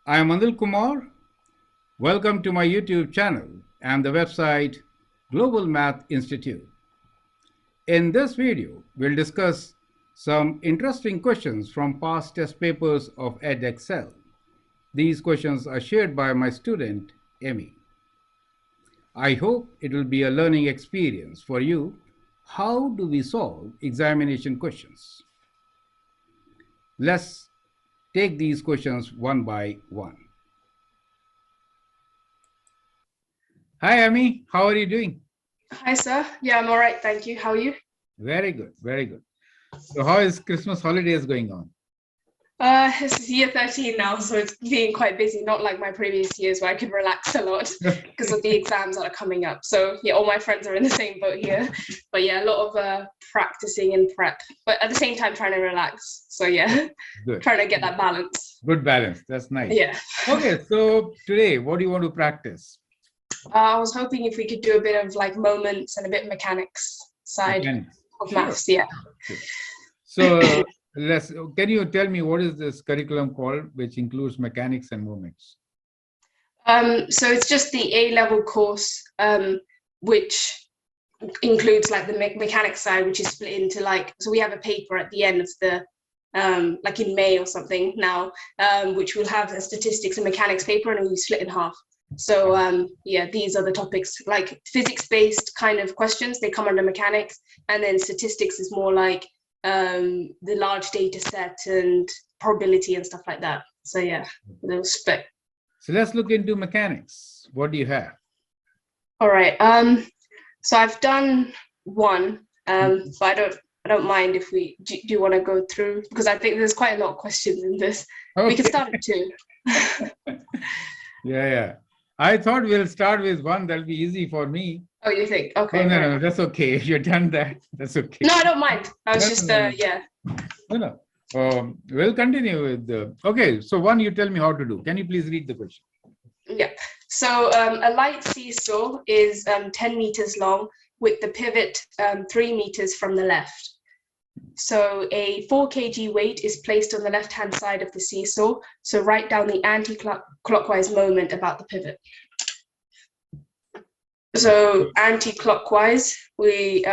I am Anil Kumar. Welcome to my YouTube channel and the website Global Math Institute. In this video, we'll discuss some interesting questions from past test papers of Edexcel. These questions are shared by my student, Amy. I hope it will be a learning experience for you. How do we solve examination questions? Let's take these questions one by one. Hi, Amy. How are you doing? Hi, sir. Yeah, I'm all right. Thank you. How are you? Very good. Very good. So how is Christmas holidays going on? It's year 13 now, so it's being quite busy, not like my previous years where I could relax a lot because of the exams that are coming up. So yeah, all my friends are in the same boat here. But yeah, a lot of practicing and prep, but at the same time trying to relax. So yeah, Good. trying to get that balance. Good balance. That's nice. Yeah. Okay, so today, what do you want to practice? I was hoping if we could do a bit of like moments and a bit of mechanics side Mechanics. of Sure. maths. Yeah. Sure. So can you tell me what is this curriculum called, which includes mechanics and moments? So it's just the A-level course, which includes like the mechanics side, which is split into like, so we have a paper at the end of the, like in May or something now, which will have a statistics and mechanics paper, and it will be split in half. So yeah, these are the topics, like physics-based kind of questions, they come under mechanics, and then statistics is more like the large data set and probability and stuff like that. So yeah, they'll split. So let's look into mechanics. What do you have? All right. So I've done one, but I don't mind if we do you want to go through, because I think there's quite a lot of questions in this. Okay. We can start at two. Yeah. I thought we'll start with one. That'll be easy for me. Oh, you think? Okay. Oh, no, right. no, that's okay. If you've done that, that's okay. No, I don't mind. I was No, just no. yeah. No. We'll continue with the. Okay, so one, you tell me how to do. Can you please read the question? Yeah. So a light seesaw is 10 meters long with the pivot 3 meters from the left. So a 4 kg weight is placed on the left-hand side of the seesaw. So write down the anti-clockwise moment about the pivot. So anti-clockwise, we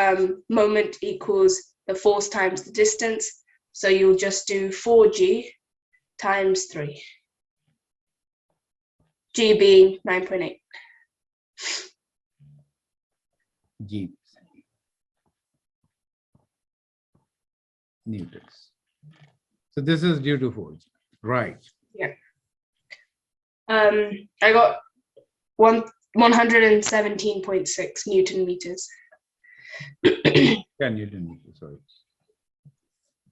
moment equals the force times the distance. So you'll just do 4g times 3. G being 9.8. G. Newtons. So this is due to force, right? Yeah. I got 117.6 Newton meters. 10 Newton meters, sorry.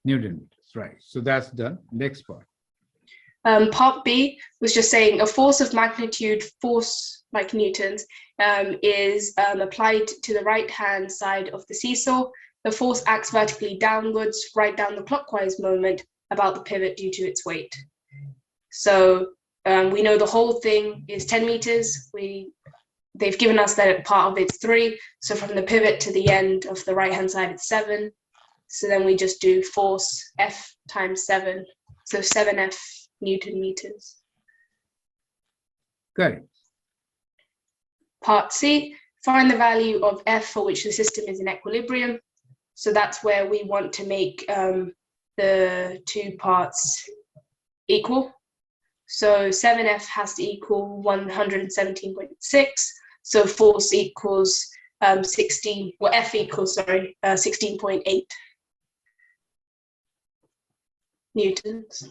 Newton meters, right. So that's done. Next part. Part B was just saying a force of magnitude, force like newtons, is applied to the right-hand side of the seesaw. The force acts vertically downwards. Write down the clockwise moment about the pivot due to its weight. So we know the whole thing is 10 meters. They've given us that part of it's 3. So from the pivot to the end of the right-hand side, it's 7. So then we just do force F times 7. So 7F Newton meters. Correct. Part C, find the value of F for which the system is in equilibrium. So that's where we want to make the two parts equal. So 7F has to equal 117.6. So force equals 16, well, F equals, 16.8 newtons.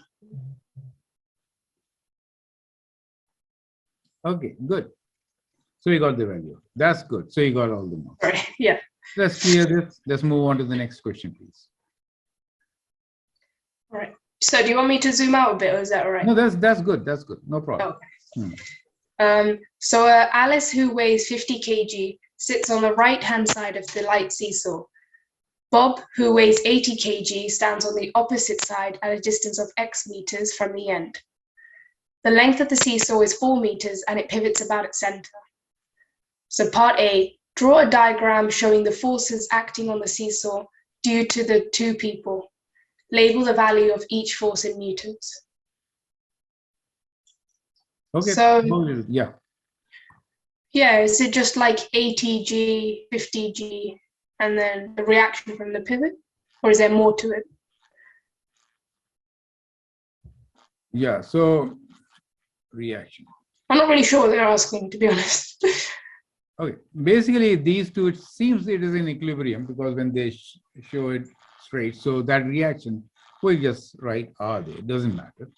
Okay, good. So we got the value. That's good. So you got all the marks. Sorry, yeah. Let's clear this. Let's move on to the next question, please. All right. So do you want me to zoom out a bit, or is that all right? No, that's good. That's good. No problem. Okay. So Alice, who weighs 50 kg, sits on the right-hand side of the light seesaw. Bob, who weighs 80 kg, stands on the opposite side at a distance of X meters from the end. The length of the seesaw is 4 meters and it pivots about its center. So part A, draw a diagram showing the forces acting on the seesaw due to the two people. Label the value of each force in newtons. Okay. So Yeah. yeah, is it just like 80G, 50G, and then the reaction from the pivot, or is there more to it? Yeah. So reaction. I'm not really sure what they're asking, to be honest. Okay. Basically, these two, it seems it is in equilibrium because when they show it straight, so that reaction, we just write are they? It doesn't matter.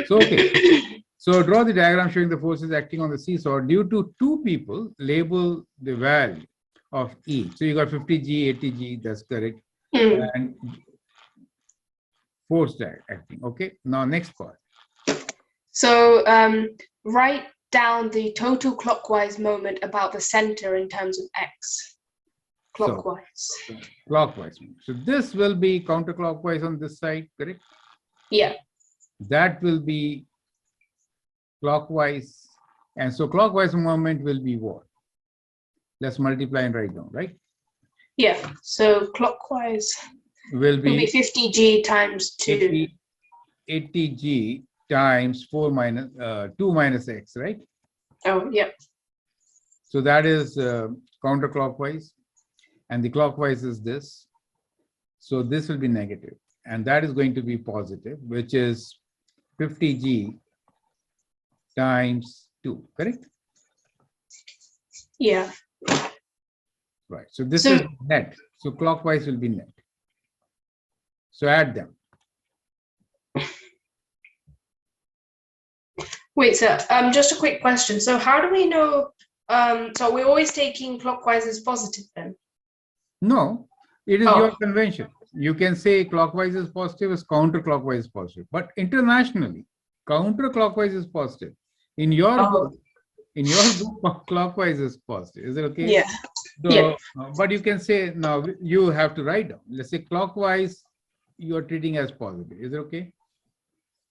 So okay. So draw the diagram showing the forces acting on the seesaw due to two people. Label the value of each. So you got 50G, 80G. That's correct. And force acting. Okay. Now next part. So write down the total clockwise moment about the center in terms of x. Clockwise. So, clockwise. So this will be counterclockwise on this side, correct? Yeah. That will be clockwise. And so clockwise moment will be what? Let's multiply and write down, right? Yeah. So clockwise Will be 50G times 2. 80G times 4 minus 2 minus x, right? Oh, yeah. So that is counterclockwise, and the clockwise is this. So this will be negative, and that is going to be positive, which is 50G times 2, correct? Yeah. Right. So this is net. So clockwise will be net. So add them. Wait, so just a quick question. So how do we know? So we're always taking clockwise as positive then? No, it is your convention. You can say clockwise is positive, is counterclockwise is positive. But internationally, counterclockwise is positive. In your book, clockwise is positive. Is it okay? Yeah. So, yeah. But you can say now you have to write down. Let's say clockwise, you are treating as positive. Is it okay?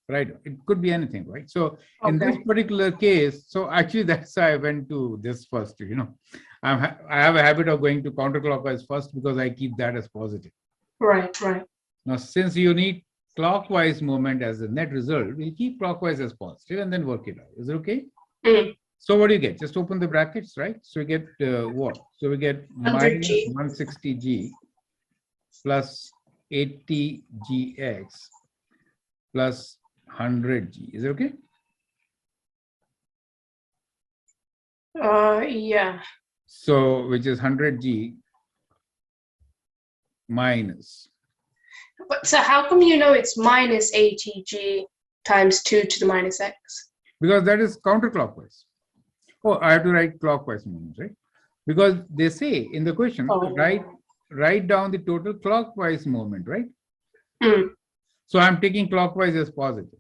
Right. It could be anything, right? So in this particular case, so actually that's why I went to this first. You know, I have a habit of going to counterclockwise first because I keep that as positive. Right, right. Now, since you need clockwise moment as the net result, we'll keep clockwise as positive and then work it out. Is it okay? So what do you get? Just open the brackets, right? So we get what? So we get minus 160G plus 80GX plus 100G. Is it okay? Yeah. So which is 100G minus. But so how come you know it's minus 80G times 2 to the minus x? Because that is counterclockwise. Oh, I have to write clockwise moments, right? Because they say in the question, write down the total clockwise moment, right? So I'm taking clockwise as positive.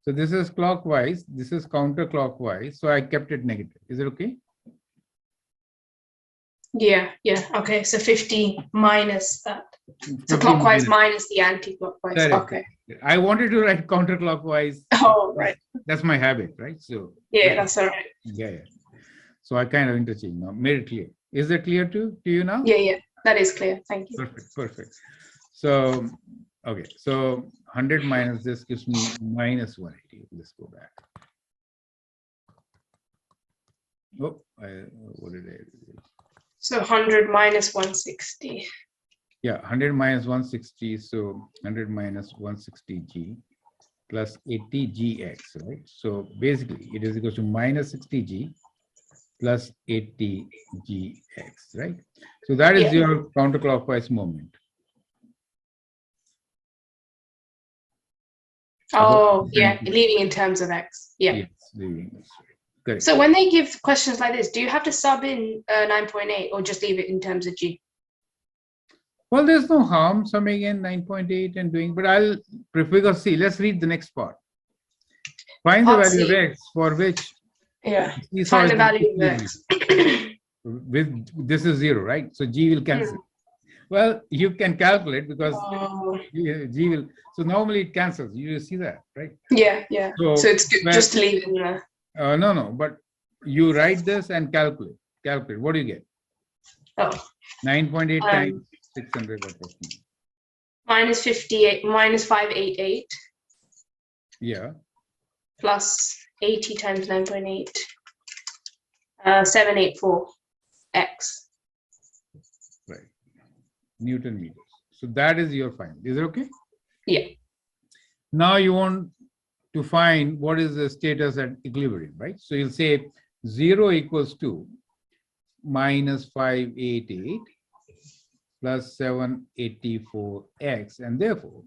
So this is clockwise, this is counterclockwise. So I kept it negative. Is it okay? Yeah, yeah. Okay, so 50 minus that. So clockwise minus the anti-clockwise. Correct. Okay. I wanted to write counterclockwise. Oh, right. That's my habit, right? So yeah, that's all right. Yeah. So I kind of interchange now. Made it clear. Is that clear to you now? Yeah, yeah. That is clear. Thank you. Perfect, perfect. So okay, so 100 minus this gives me minus 180. Let's go back. Oh, what did I do? So 100 minus 160. Yeah, 100 minus 160. So 100 minus 160G plus 80GX, right? So basically, it is equal to minus 60G plus 80GX, right? So that is your counterclockwise moment. Oh, yeah, leaving in terms of x. Yeah. Yes, leaving this. Correct. So when they give questions like this, do you have to sub in 9.8 or just leave it in terms of G? Well, there's no harm summing in 9.8 and doing, but I'll prefer, because see, let's read the next part. Find the value of x for which find the value of x. With this is 0, right? So G will cancel. Well, you can calculate because G will. So normally it cancels. You see that, right? Yeah, yeah. So it's good just to leave it in there. No, but you write this and calculate. Calculate. What do you get? 9.8 times 600. Minus 58, minus 588. Yeah. plus 80 times 9.8, 784 x. Right. Newton meters. So that is your find. Is it okay? Yeah. Now you want to find what is the status at equilibrium, right? So you'll say 0 equals to minus 588 plus 784x, and therefore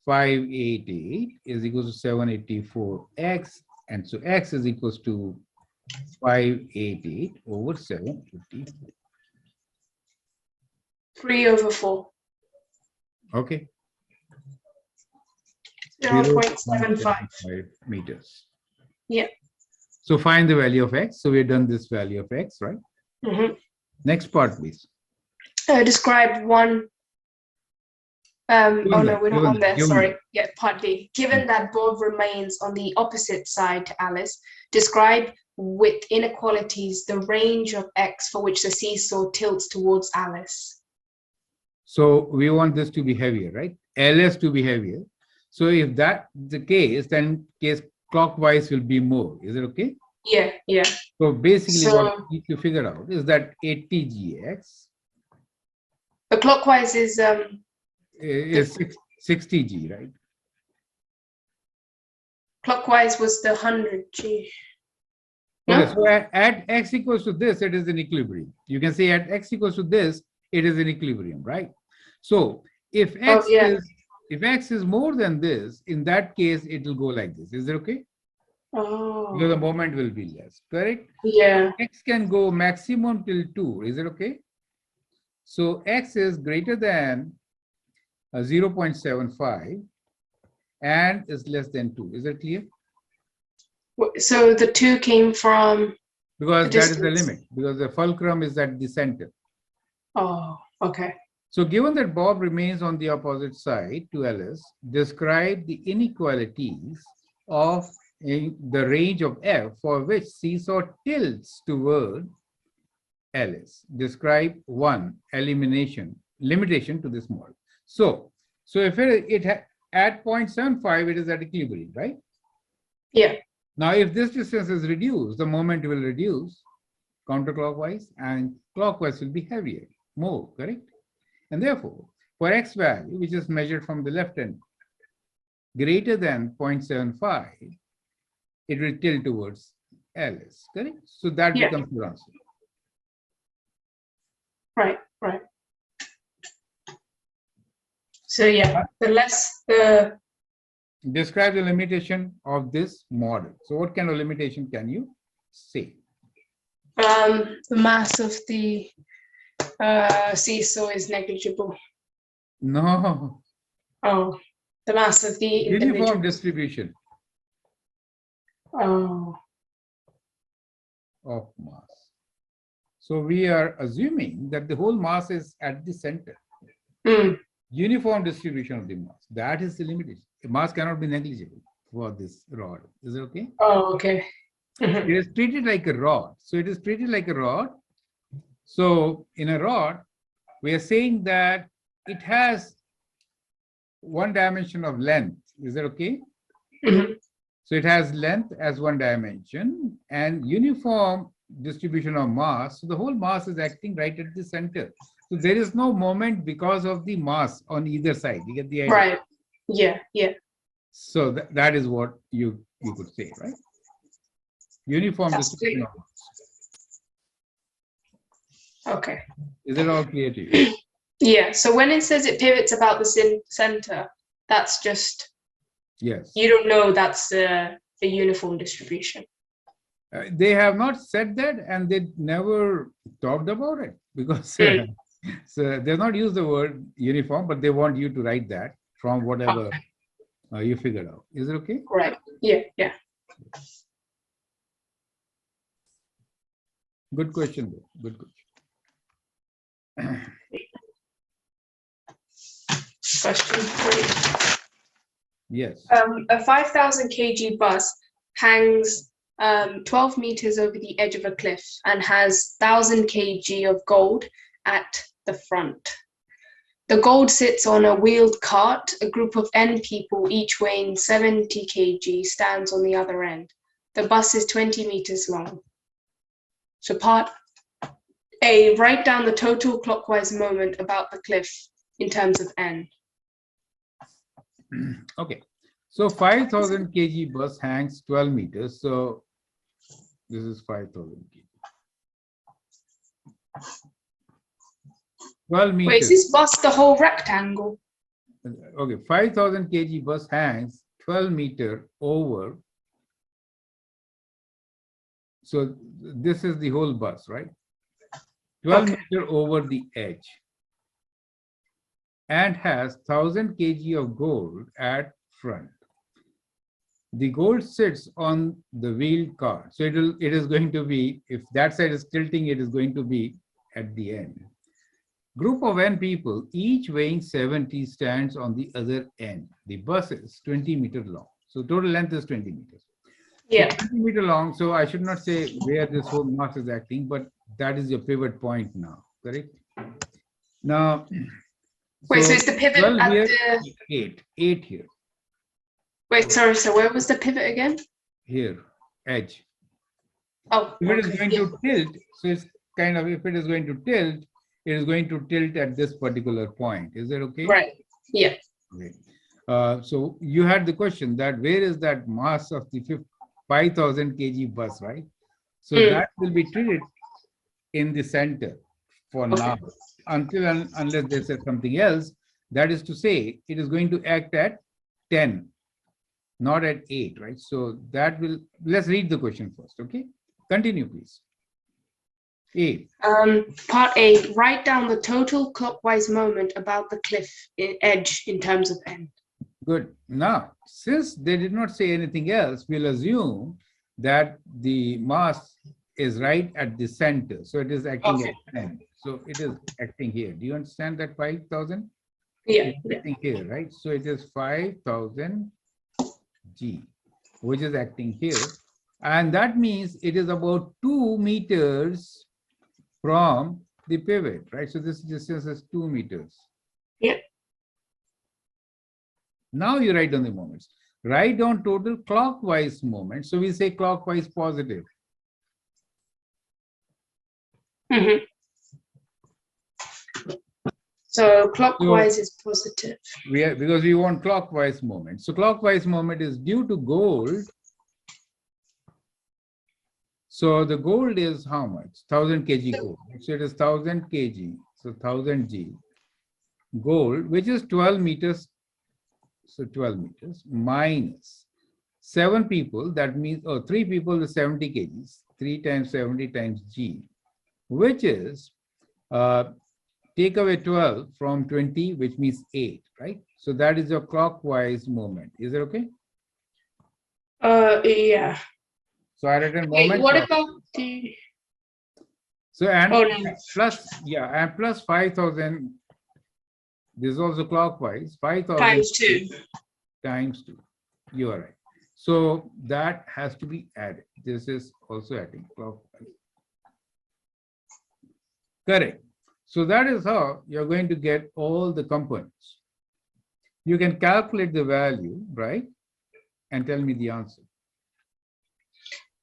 588 is equal to 784x, and so x is equals to 588 over 784. 3/4. Okay. 0.75 meters. Yeah. So find the value of x. So we've done this value of x, right? Mm-hmm. Next part, please. Describe one. Oh no, we're not on there. Sorry. Yeah, part B. Given that Bob remains on the opposite side to Alice, describe with inequalities the range of x for which the seesaw tilts towards Alice. So we want this to be heavier, right? LS to be heavier. So if that's the case, then case clockwise will be more. Is it okay? Yeah, yeah. So basically what we need to figure out is that 80gx. The clockwise is 60g, right? Clockwise was the 100g. No? Okay, so at x equals to this, it is in equilibrium. You can say at x equals to this, it is in equilibrium, right? So if x is more than this, in that case, it will go like this. Is it okay? Oh. Because the moment will be less, correct? Yeah. X can go maximum till 2. Is it okay? So x is greater than 0.75 and is less than 2. Is that clear? So the 2 came from? Because that is the limit. Because the fulcrum is at the center. Oh, okay. So given that Bob remains on the opposite side to Alice, describe the inequalities of the range of f for which seesaw tilts toward Alice. Describe one limitation to this model. So if it at 0.75, it is at equilibrium, right? Yeah. Now, if this distance is reduced, the moment will reduce counterclockwise, and clockwise will be heavier, more, correct? And therefore, for x value, which is measured from the left end, greater than 0.75, it will tilt towards Alice, correct? So that becomes your answer. Right, right. So yeah, the less the... Describe the limitation of this model. So what kind of limitation can you say? The mass of the seesaw is negligible. No. Oh, the mass of the uniform distribution. Oh. Of mass. So we are assuming that the whole mass is at the center. Uniform distribution of the mass. That is the limitation. The mass cannot be negligible for this rod. Is it okay? Oh, okay. It is treated like a rod. So it is treated like a rod. So in a rod, we are saying that it has one dimension of length. Is that okay? So it has length as one dimension and uniform distribution of mass. So the whole mass is acting right at the center. So there is no moment because of the mass on either side. You get the idea? Right. Yeah, yeah. So that is what you could say, right? Uniform distribution of mass. Okay. Is it all clear to you? Yeah. So when it says it pivots about the center, that's just... Yes. You don't know that's the uniform distribution. They have not said that, and they never talked about it because so they've not used the word uniform, but they want you to write that from whatever you figured out. Is it okay? Right. Yeah. Yeah. Good question, though. Good question. Question 3. Yes. A 5,000 kg bus hangs 12 meters over the edge of a cliff and has 1,000 kg of gold at the front. The gold sits on a wheeled cart. A group of N people, each weighing 70 kg, stands on the other end. The bus is 20 meters long. So part A, write down the total clockwise moment about the cliff in terms of N. Okay, so 5,000 kg bus hangs 12 meters. So this is 5,000 kg. 12 meters. Wait, is this bus the whole rectangle? Okay, 5,000 kg bus hangs 12 meter over. So this is the whole bus, right? 12 meter over the edge, and has 1,000 kg of gold at front. The gold sits on the wheeled cart. So it is going to be, if that side is tilting, it is going to be at the end. Group of N people, each weighing 70, stands on the other end. The bus is 20 meters long. So total length is 20 meters. Yeah. So 20 meters long. So I should not say where this whole mass is acting, but that is your pivot point now, correct? Now, wait, so it's the pivot at here, the... 8 here. Wait, sorry, so where was the pivot again? Here, edge. Oh, if it is going to tilt, so it's kind of, if it is going to tilt, it is going to tilt at this particular point. Is that okay? Right, yeah. Okay. So you had the question that where is that mass of the 5,000 kg bus, right? So that will be treated in the center for now, until and unless they say something else. That is to say, it is going to act at 10, not at 8, right? So that will, let's read the question first, okay? Continue, please. A. Part A, write down the total clockwise moment about the cliff edge in terms of N. Good. Now, since they did not say anything else, we'll assume that the mass is right at the center. So it is acting at 10. So it is acting here. Do you understand that 5,000? Yeah. It's acting here, right? So it is 5,000 G, which is acting here. And that means it is about 2 meters from the pivot, right? So this distance is 2 meters. Yeah. Now you write down the moments. Write down total clockwise moments. So we say clockwise positive. Mm-hmm. So clockwise is positive. Because we want clockwise moment. So clockwise moment is due to gold. So the gold is how much? 1,000 kg gold. So it is 1,000 kg. So 1,000 G gold, which is 12 meters. So 12 meters minus 7 people. That means, 3 people is 70 kgs. 3 times 70 times G, which is, take away 12 from 20, which means 8, right? So that is your clockwise moment. Is it okay? Yeah. So I written moment. Wait, what about the... So and no. plus, yeah, and plus 5,000. This is also clockwise. 5,000 times 2. Times 2. You are right. So that has to be added. This is also adding clockwise. Correct. So that is how you're going to get all the components. You can calculate the value, right? And tell me the answer.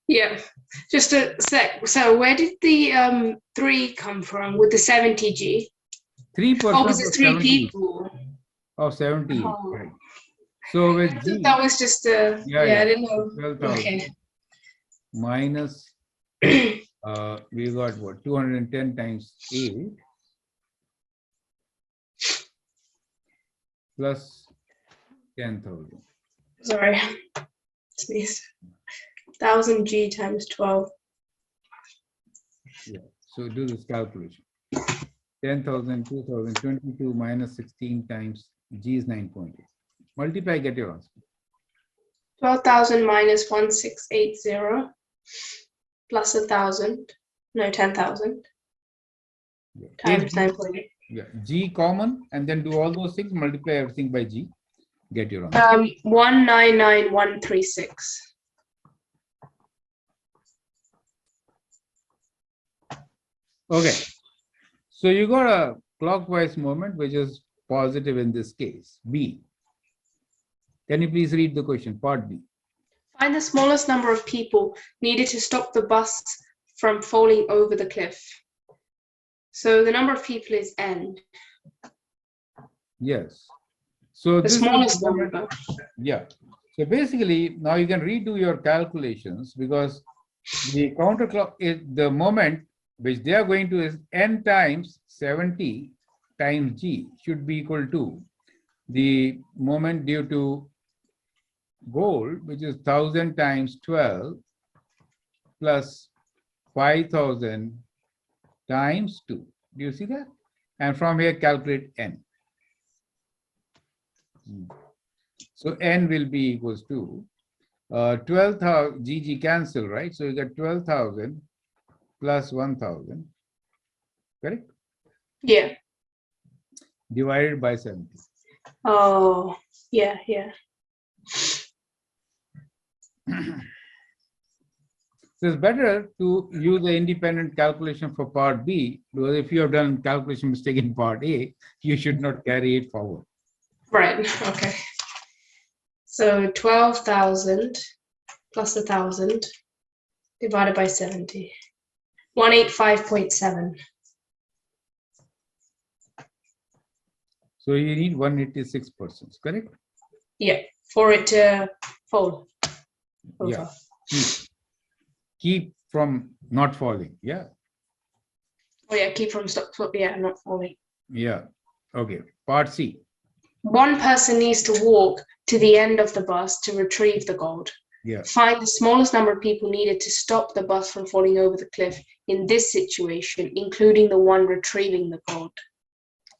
Yeah, just a sec. So where did the 3 come from with the 70G? 3% because it's 3 70, people. Of 70, Oh. right. So with G, that was just a, yeah, I didn't know. 12,000 Okay. minus, we got what, 210 times 8 plus 10,000. Sorry, sneeze. 1,000 G times 12. Yeah, so do this calculation. 10,000, 2,000, 22 minus 16 times G is 9.8. Multiply, get your answer. 12,000 minus 1680 plus 1,000. No, 10,000 Yeah. times 9.8. Yeah, G common, and then do all those things, multiply everything by G, get your answer. 199136. Okay, so you got a clockwise moment, which is positive in this case? B. Can you please read the question, part B? Find the smallest number of people needed to stop the bus from falling over the cliff. So the number of people is n. Yes. So The this smallest is the moment, number. yeah. So basically, now you can redo your calculations because the counterclock is the moment which they are going to is n times 70 times g should be equal to the moment due to gold, which is 1000 times 12 plus 5000 times 2. Do you see that? And from here, calculate n. So n will be equals to 12,000, GG cancel, right? So you get 12,000 plus 1,000, correct? Yeah. Divided by 70. Oh, yeah, yeah. So it's better to use the independent calculation for part B, because if you have done calculation mistake in part A, you should not carry it forward. Right, okay. So 12,000 plus 1,000 divided by 70. 185.7. So you need 186%, correct? Yeah, for it to fold over. Yeah. Keep from not falling. Yeah. Oh yeah, keep from stop, yeah, not falling. Yeah. Okay. Part C. One person needs to walk to the end of the bus to retrieve the gold. Yeah. Find the smallest number of people needed to stop the bus from falling over the cliff in this situation, including the one retrieving the gold.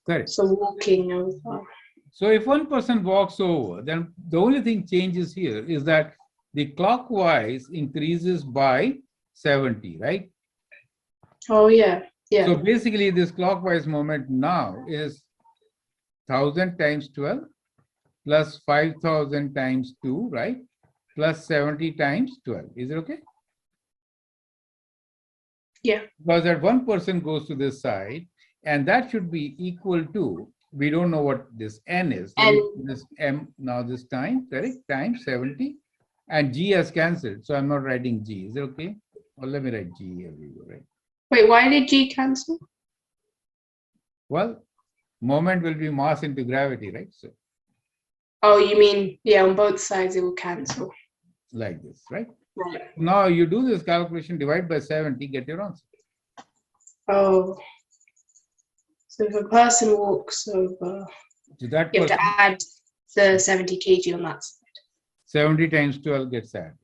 Correct. So walking over. So if one person walks over, then the only thing changes here is that the clockwise increases by 70, right? Oh yeah, yeah. So basically this clockwise moment now is 1000 times 12 plus 5000 times 2, right? Plus 70 times 12. Is it okay? Yeah. Because that one person goes to this side, and that should be equal to, we don't know what this n is. And This m now this time, correct? Times 70. And g has cancelled. So I'm not writing g. Is it okay? Or let me write g here. We go, right? wait, why did G cancel? Well, moment will be mass into gravity, right? So Oh, you mean, yeah, on both sides it will cancel. like this, right? Right. Now you do this calculation, divide by 70, get your answer. Oh. So if a person walks over, So that you have person, to add the 70 kg on that side. 70 times 12 gets added.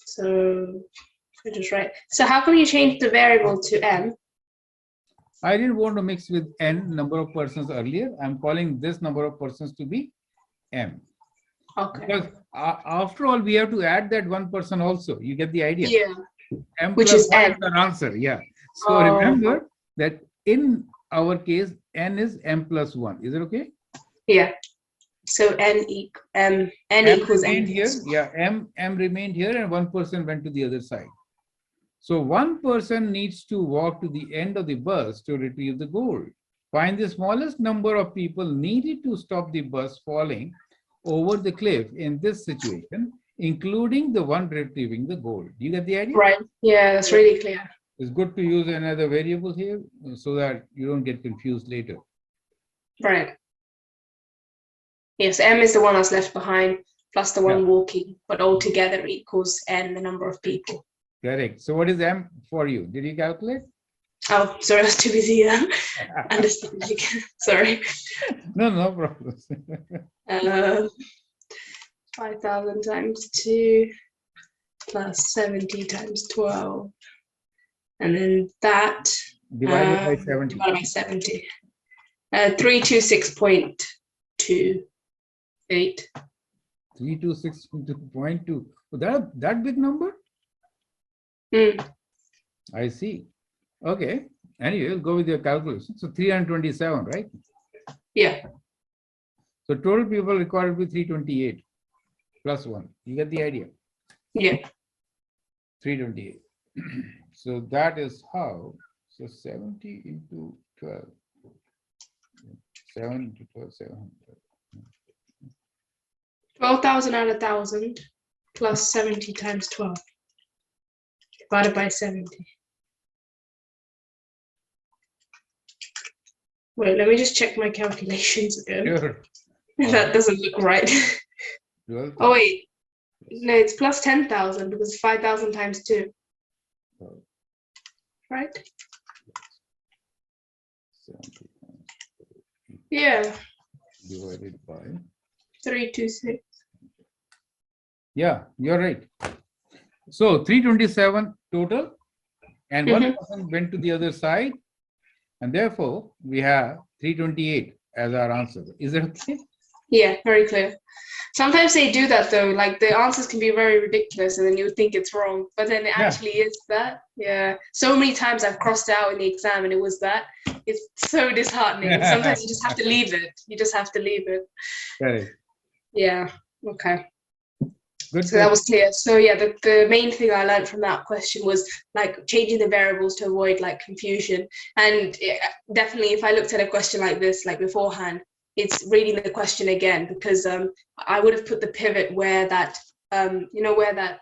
So I just write. So how come you change the variable to m? I didn't want to mix with n number of persons earlier. I'm calling this number of persons to be m. Okay. Because after all, we have to add that one person also. You get the idea? Yeah. M Which plus is 1 n. is the answer. Yeah. So Oh. remember that in our case, n is m plus 1. Is it okay? Yeah. So n equals m remained here. plus 1. Yeah, m remained here, and one person went to the other side. So one person needs to walk to the end of the bus to retrieve the gold. Find the smallest number of people needed to stop the bus falling over the cliff in this situation, including the one retrieving the gold. Do you get the idea? Right. Yeah, that's really clear. It's good to use another variable here so that you don't get confused later. Right. Yes, m is the one that's left behind plus the one walking, but altogether equals n, the number of people. Correct. So what is m for you? Did you calculate? Oh, sorry, I was too busy understanding. Sorry. No problem. 5,000 times 2 plus 70 times 12. And then that Divided by 70. Divided by 70. 326.28. 326.2. That big number? I see. Okay. Anyway, we'll go with your calculation. So 327, right? Yeah. So total people required to be 328 plus 1. You get the idea? Yeah. 328. So that is how. So 70 into 12. 7 into 12, 700. 12,000 out of 1,000 plus 70 times 12 divided by 70. Wait, let me just check my calculations again. Sure. That doesn't look right. 12,000. Oh wait, no, it's plus 10,000 because 5,000 times 2. Right? 70 Yeah, divided by. 326. Yeah, you're right. So 327 total, and one person went to the other side, and therefore we have 328 as our answer. Is it okay? Yeah, very clear. Sometimes they do that though, like the answers can be very ridiculous and then you think it's wrong, but then it actually is that. Yeah. So many times I've crossed out in the exam and it was that. It's so disheartening. Sometimes you just have to leave it. You just have to leave it. Correct. Yeah. Okay. Good. So that was clear. So yeah, the main thing I learned from that question was like changing the variables to avoid like confusion. And definitely if I looked at a question like this, like beforehand, it's reading the question again, because I would have put the pivot where that, where that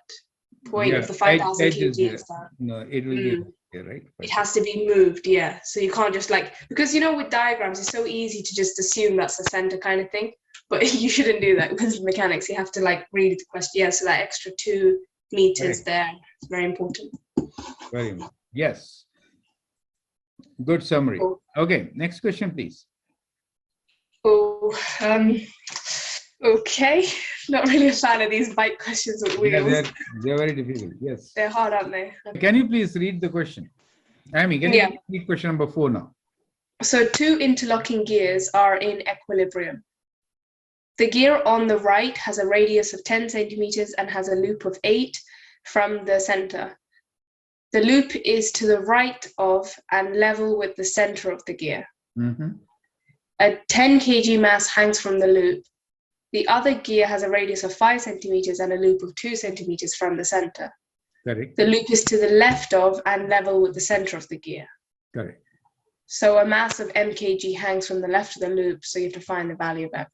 point of the 5,000 kg is that. No, it will be here, right? It has to be moved, yeah. So you can't just like, because with diagrams, it's so easy to just assume that's the center kind of thing. But you shouldn't do that because of mechanics. You have to like read the question. Yeah, so that extra 2 meters there is very important. Very important. Yes. Good summary. Cool. Okay, next question, please. Oh, okay. Not really a fan of these bike questions with wheels. Yeah, they're very difficult. Yes. They're hard, aren't they? Can you please read the question? Amy, can you read question number 4 now? So 2 interlocking gears are in equilibrium. The gear on the right has a radius of 10 centimeters and has a loop of 8 from the center. The loop is to the right of and level with the center of the gear. A 10 kg mass hangs from the loop. The other gear has a radius of 5 centimeters and a loop of 2 centimeters from the center. Correct. The loop is to the left of and level with the center of the gear. Correct. So a mass of m kg hangs from the left of the loop, so you have to find the value of that.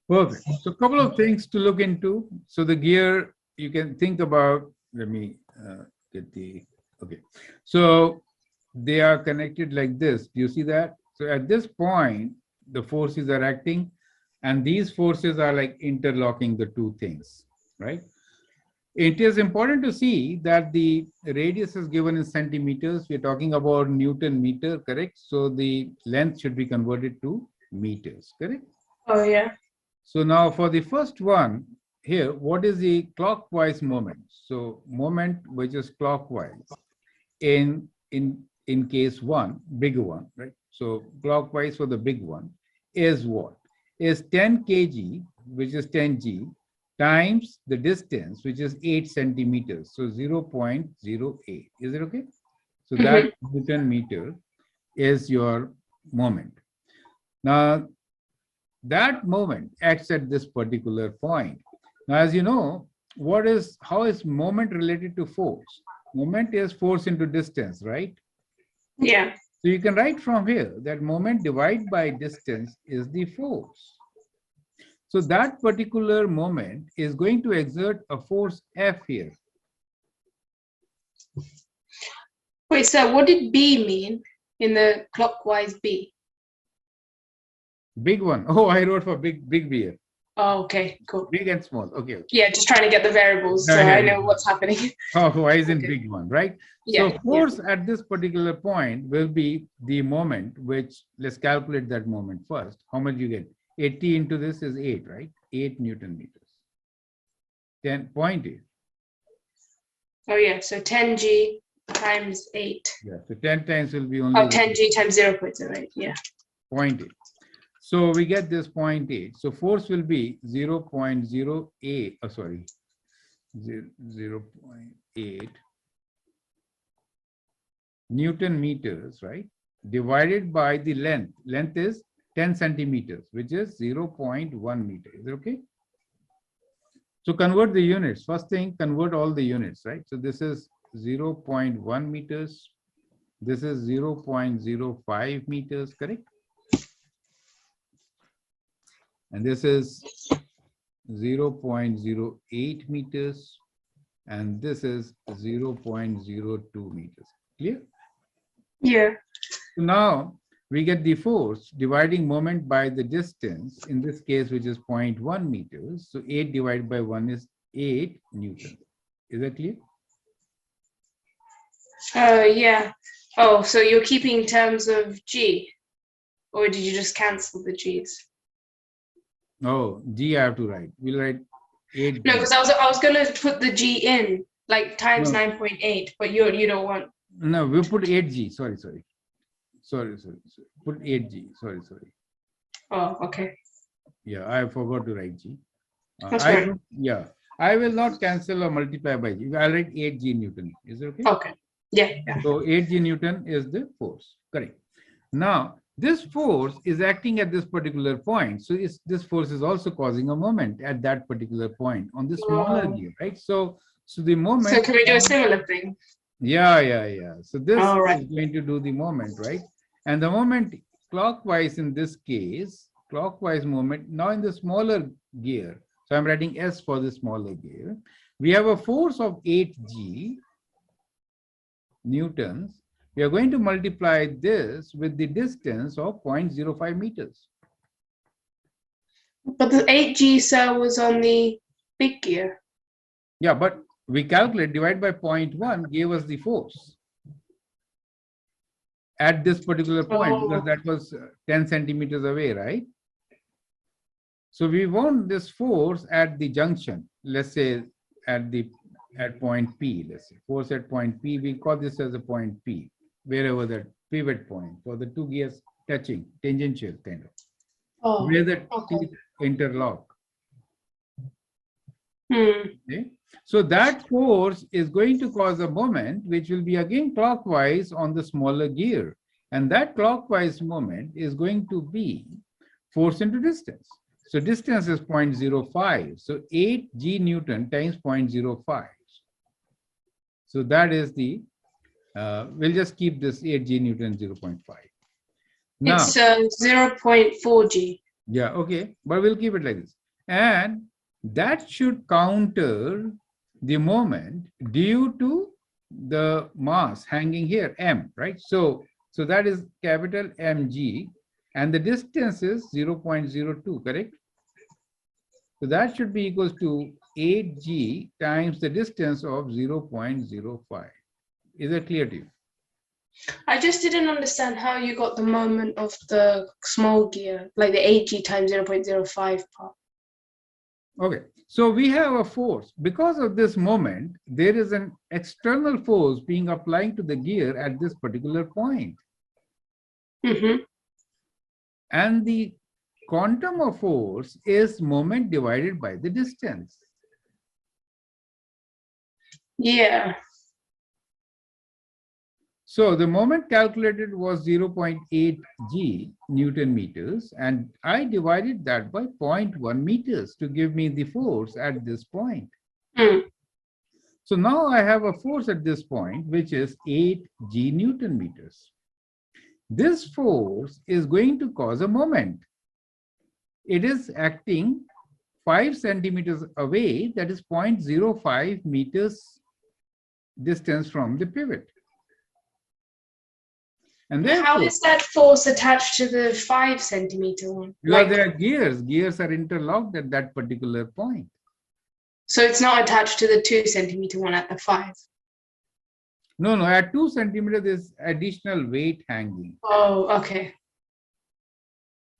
Perfect. So a couple of things to look into. So the gear, you can think about, let me get the, okay. So they are connected like this. Do you see that? So at this point, the forces are acting, and these forces are like interlocking the two things, right? It is important to see that the radius is given in centimeters. We're talking about Newton meter, correct? So the length should be converted to meters, correct? Oh, yeah. So now for the first one here, what is the clockwise moment? So moment which is clockwise in case 1, bigger one, right? So clockwise for the big one is what? Is 10 kg, which is 10g, times the distance, which is 8 centimeters. So 0.08. Is it okay? So that Newton meter is your moment. Now, that moment acts at this particular point. Now, as you know, how is moment related to force? Moment is force into distance, right? Yeah. So you can write from here that moment divided by distance is the force. So that particular moment is going to exert a force F here. Wait, so what did B mean in the clockwise B? Big one. Oh, I wrote for big B here. Oh, okay, cool. Big and small. Okay. Yeah, just trying to get the variables so I know what's happening. Oh, why isn't big one, right? Yeah, so force at this particular point will be the moment, which let's calculate that moment first. How much you get? 80 into this is 8, right? 8 Newton meters. 10.8. Oh yeah, so 10g times 8. Yeah, so 10 times will be only 10g times 0.08, yeah. 0.8. So we get this 0.8. So force will be 0.08, 0.8 Newton meters, right? Divided by the length. Length is 10 centimeters, which is 0.1 meter. Is it okay? So convert the units. First thing, convert all the units, right? So this is 0.1 meters This is 0.05 meters, correct? And this is 0.08 meters. And this is 0.02 meters. Clear? Yeah. So now we get the force dividing moment by the distance, in this case, which is 0.1 meters. So 8 divided by 1 is 8 Newton. Is that clear? Yeah. Oh, so you're keeping terms of G, or did you just cancel the G's? Oh, G I have to write. We'll write 8G. No, because I was gonna put the G in, like times No. 9.8, but you don't want. No, we put 8G. Sorry. Put 8G. Sorry. Oh, okay. Yeah, I forgot to write G. That's right. Yeah, I will not cancel or multiply by G. I'll write 8G Newton. Is it okay? Okay. Yeah. So 8G Newton is the force. Correct. Now, this force is acting at this particular point. So this force is also causing a moment at that particular point on the smaller gear, right? So the moment. So can we do a similar thing? Yeah. So this right. is going to do the moment, right? And the moment clockwise in this case, clockwise moment, now in the smaller gear. So I'm writing S for the smaller gear. We have a force of 8G Newtons. We are going to multiply this with the distance of 0.05 meters. But the 8G cell was on the big gear. Yeah, but we calculate divide by 0.1 gave us the force at this particular point, because that was 10 centimeters away, right? So we want this force at the junction, let's say at point P, let's say force at point P, we call this as a point P, wherever that pivot point for the two gears touching, tangential kind of, where the teeth interlock. Okay? So that force is going to cause a moment which will be again clockwise on the smaller gear. And that clockwise moment is going to be force into distance. So distance is 0.05. So 8G Newton times 0.05. So that is the, we'll just keep this 8G Newton 0.5. Now, it's 0.4G. Yeah, okay. But we'll keep it like this. And that should counter the moment due to the mass hanging here, M, right? So that is capital MG, and the distance is 0.02, correct? So that should be equals to 8G times the distance of 0.05. Is that clear to you? I just didn't understand how you got the moment of the small gear, like the 8G times 0.05 part. Okay, so we have a force. Because of this moment, there is an external force being applied to the gear at this particular point. And the quantum of force is moment divided by the distance. Yeah. So the moment calculated was 0.8 G Newton meters, and I divided that by 0.1 meters to give me the force at this point. So now I have a force at this point, which is 8 G Newton meters. This force is going to cause a moment. It is acting 5 centimeters away, that is 0.05 meters distance from the pivot. And how is that force attached to the 5 centimeter one? Because there are gears. Gears are interlocked at that particular point. So it's not attached to the 2 centimeter one at the 5? No. At 2 centimeters, there's additional weight hanging. Oh, okay.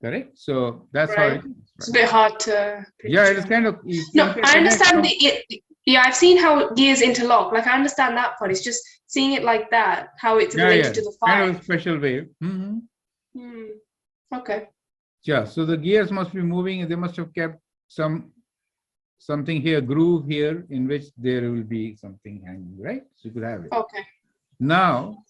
Correct? So that's how it is. Right? It's a bit hard to picture. Yeah, it is kind of... No, I understand yeah, I've seen how gears interlock. Like, I understand that part. It's just seeing it like that, how it's related to the 5. Kind of a special way. Okay. Yeah, so the gears must be moving, and they must have kept something here, groove here, in which there will be something hanging, right? So you could have it. Okay. Now,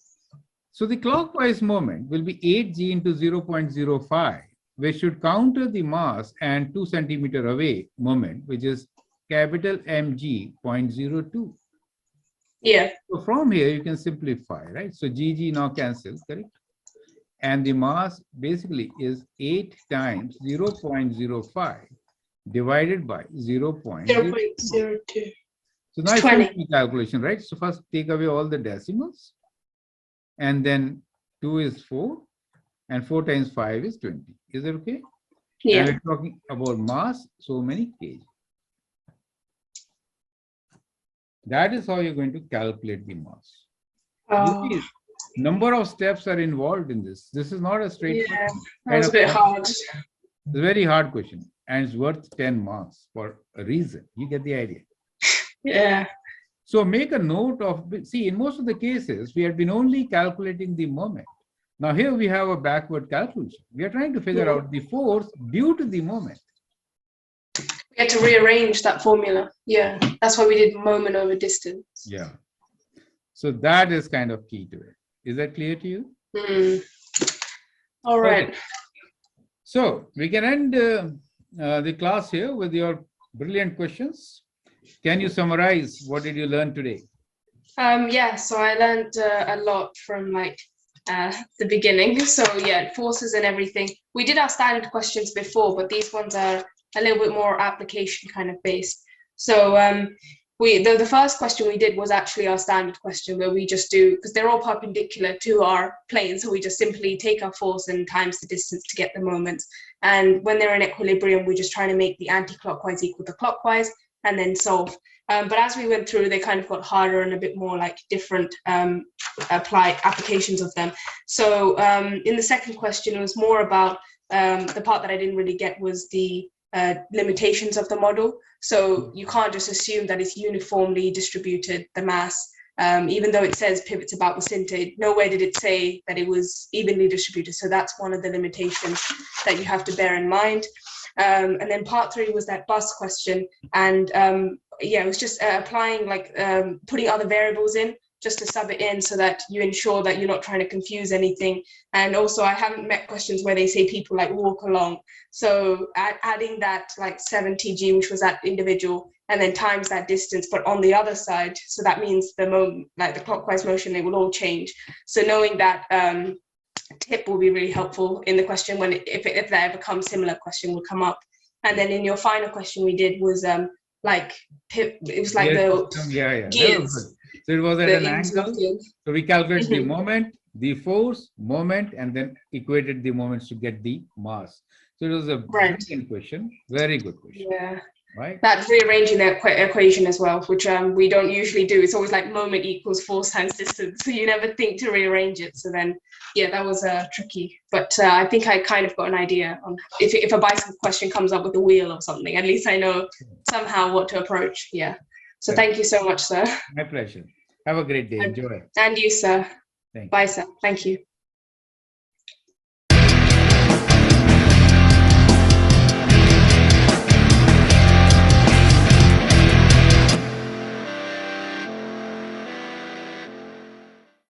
so the clockwise moment will be 8G into 0.05, which should counter the mass and 2 centimeter away moment, which is capital MG 0.02. Yeah. So from here, you can simplify, right? So GG now cancels, correct? And the mass basically is 8 times 0.05 divided by 0.02. 0.02. So now It's it's very 20. easy calculation, right? So first take away all the decimals, and then 2 is 4, and 4 times 5 is 20. Is that okay? Yeah. And we're talking about mass, so many kg. That is how you're going to calculate the mass. You Oh, see, number of steps are involved in this. This is not a straight yeah. question. That was a bit hard. It's a very hard question, and it's worth 10 marks for a reason. You get the idea. Yeah. So make a note of, see, in most of the cases, we have been only calculating the moment. Now here we have a backward calculation. We are trying to figure out the force due to the moment. We had to rearrange that formula. Yeah. That's why we did moment over distance. Yeah. So that is kind of key to it. Is that clear to you? All right. Okay. So we can end the class here with your brilliant questions. Can you summarize what did you learn today? Yeah, so I learned a lot from the beginning. So yeah, forces and everything. We did our standard questions before, but these ones are a little bit more application kind of based. So the first question we did was actually our standard question, where we just do, because they're all perpendicular to our plane, so we just simply take our force and times the distance to get the moments. And when they're in equilibrium, we're just trying to make the anti-clockwise equal to clockwise and then solve. But as we went through, they kind of got harder and a bit more like different applications of them. So in the second question, it was more about the part that I didn't really get was the limitations of the model. So you can't just assume that it's uniformly distributed, the mass, even though it says pivots about the center. Nowhere did it say that it was evenly distributed. So that's one of the limitations that you have to bear in mind. And then part 3 was that bus question. And yeah, it was just applying putting other variables in just to sub it in so that you ensure that you're not trying to confuse anything. And also I haven't met questions where they say people like walk along. So adding that like 70g, which was that individual, and then times that distance, but on the other side. So that means the clockwise motion, they will all change. So knowing that tip will be really helpful in the question when if there ever comes similar question will come up. And then in your final question we did was it was like yeah. gears. So it was at an angle. Interlocking. So we calculated the moment, the force, moment, and then equated the moments to get the mass. So it was a brilliant question, very good question. Yeah. Right. That rearranging the equation as well, which we don't usually do. It's always like moment equals force times distance. So you never think to rearrange it. So then, yeah, that was tricky. But I think I kind of got an idea on if a bicycle question comes up with a wheel or something, at least I know somehow what to approach. Yeah. So thank you so much, sir. My pleasure. Have a great day. Enjoy. And you, sir. Thank you. Bye, sir. Thank you.